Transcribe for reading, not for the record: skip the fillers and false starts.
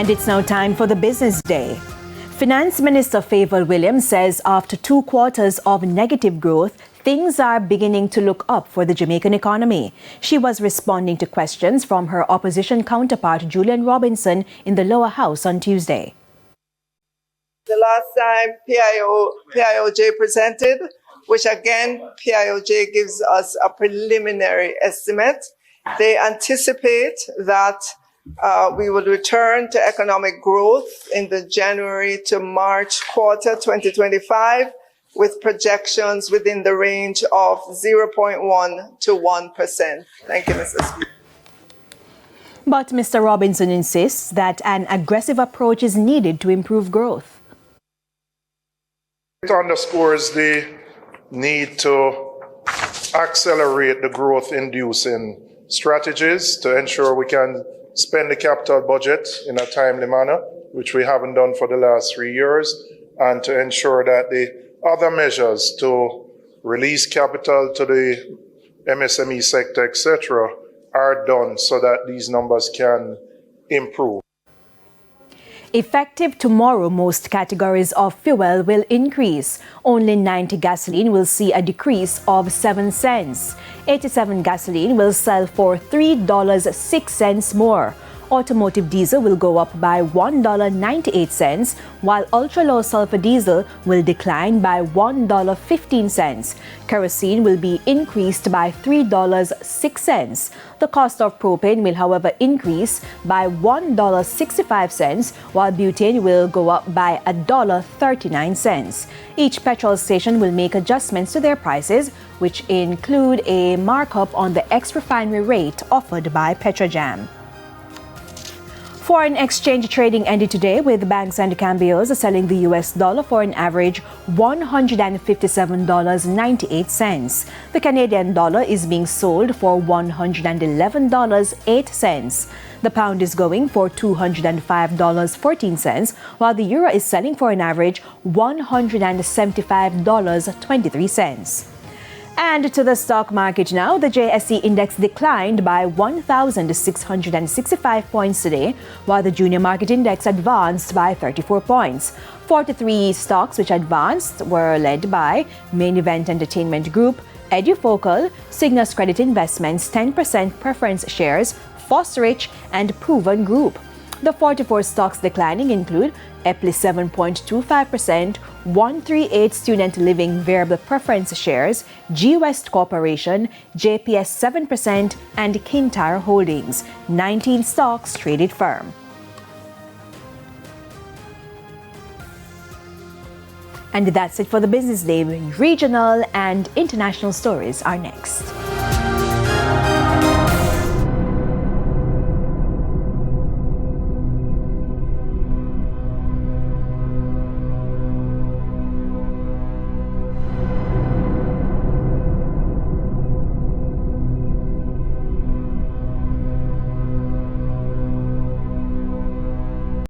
And it's now time for the business day. Finance Minister Favour Williams says after 2 quarters of negative growth, things are beginning to look up for the Jamaican economy. She was responding to questions from her opposition counterpart Julian Robinson in the lower house on Tuesday. The last time PIOJ presented, which again, PIOJ gives us a preliminary estimate. They anticipate that we would return to economic growth in the January to March quarter 2025 with projections within the range of 0.1 to 1%. Thank you, Mr. Speaker. But Mr. Robinson insists that an aggressive approach is needed to improve growth. It underscores the need to accelerate the growth-inducing strategies to ensure we can spend the capital budget in a timely manner, which we haven't done for the last 3 years, and to ensure that the other measures to release capital to the MSME sector, etc., are done so that these numbers can improve. Effective tomorrow, most categories of fuel will increase. Only 90 gasoline will see a decrease of 7 cents. 87 gasoline will sell for $3.06 more. Automotive diesel will go up by $1.98, while ultra-low sulfur diesel will decline by $1.15. Kerosene will be increased by $3.06. The cost of propane will, however, increase by $1.65, while butane will go up by $1.39. Each petrol station will make adjustments to their prices, which include a markup on the ex-refinery rate offered by Petrojam. Foreign exchange trading ended today with banks and cambios selling the US dollar for an average $157.98. The Canadian dollar is being sold for $111.08. The pound is going for $205.14, while the euro is selling for an average $175.23. And to the stock market now, the JSE index declined by 1,665 points today, while the junior market index advanced by 34 points. 43 stocks which advanced were led by Main Event Entertainment Group, Edufocal, Cygnus Credit Investments 10% preference shares, Fosrich, and Proven Group. The 44 stocks declining include Epley 7.25%, 138 Student Living Variable Preference Shares, G West Corporation, JPS 7%, and Kintyre Holdings. 19 stocks traded firm. And that's it for the Business Day. Regional and international stories are next.